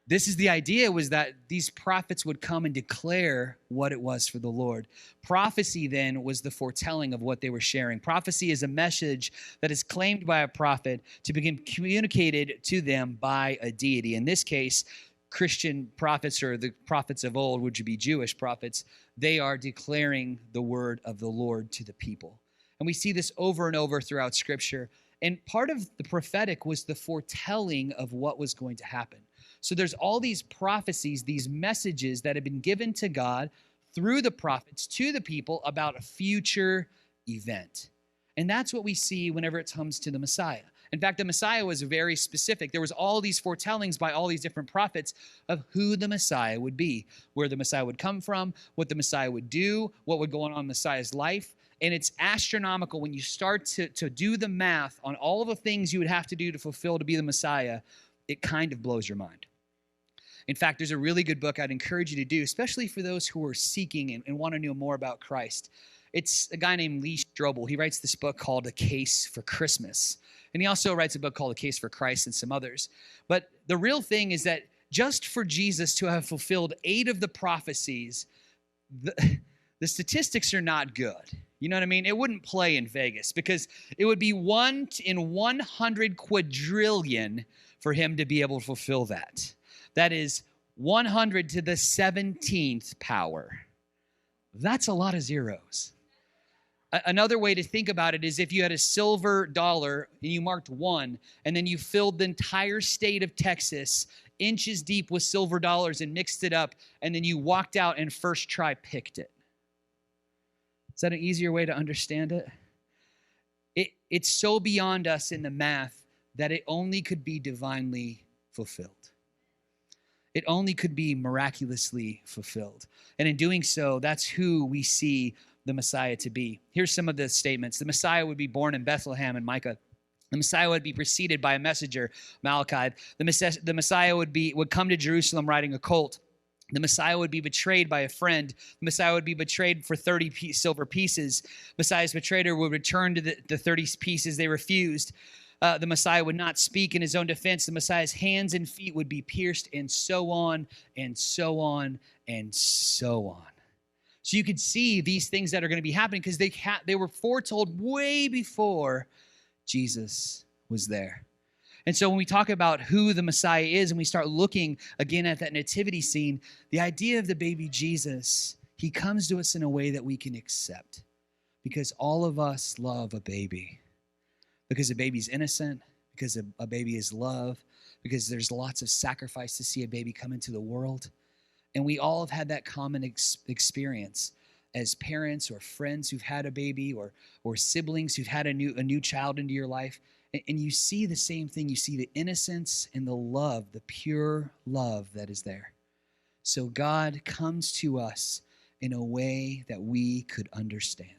This is the idea, was that these prophets would come and declare what it was for the Lord. Prophecy then was the foretelling of what they were sharing. Prophecy is a message that is claimed by a prophet to be communicated to them by a deity. In this case, Christian prophets, or the prophets of old, which would be Jewish prophets, they are declaring the word of the Lord to the people. And we see this over and over throughout Scripture. And part of the prophetic was the foretelling of what was going to happen. So there's all these prophecies, these messages that have been given to God through the prophets to the people about a future event. And that's what we see whenever it comes to the Messiah. In fact, the Messiah was very specific. There was all these foretellings by all these different prophets of who the Messiah would be, where the Messiah would come from, what the Messiah would do, what would go on in Messiah's life. And it's astronomical when you start to do the math on all of the things you would have to do to fulfill to be the Messiah. It kind of blows your mind. In fact, there's a really good book I'd encourage you to do, especially for those who are seeking and want to know more about Christ. It's a guy named Lee Strobel. He writes this book called A Case for Christmas. And he also writes a book called A Case for Christ and some others. But the real thing is that just for Jesus to have fulfilled 8 of the prophecies, the statistics are not good. You know what I mean? It wouldn't play in Vegas because it would be 1 in 100 quadrillion for him to be able to fulfill that. That is 100 to the 17th power. That's a lot of zeros. Another way to think about it is if you had a silver dollar and you marked 1, and then you filled the entire state of Texas inches deep with silver dollars and mixed it up, and then you walked out and first try picked it. Is that an easier way to understand it? It's so beyond us in the math that it only could be divinely fulfilled. It only could be miraculously fulfilled. And in doing so, that's who we see the Messiah to be. Here's some of the statements. The Messiah would be born in Bethlehem in Micah. The Messiah would be preceded by a messenger, Malachi. The Messiah would come to Jerusalem riding a colt. The Messiah would be betrayed by a friend. The Messiah would be betrayed for 30 silver pieces. Messiah's betrayer would return to the 30 pieces they refused. The Messiah would not speak in his own defense. The Messiah's hands and feet would be pierced, and so on, and so on, and so on. So you could see these things that are going to be happening because they were foretold way before Jesus was there. And so when we talk about who the Messiah is and we start looking again at that nativity scene, the idea of the baby Jesus, he comes to us in a way that we can accept because all of us love a baby. Because a baby's innocent, because a baby is love, because there's lots of sacrifice to see a baby come into the world. And we all have had that common experience as parents or friends who've had a baby or siblings who've had a new child into your life. And you see the same thing. You see the innocence and the love, the pure love that is there. So God comes to us in a way that we could understand.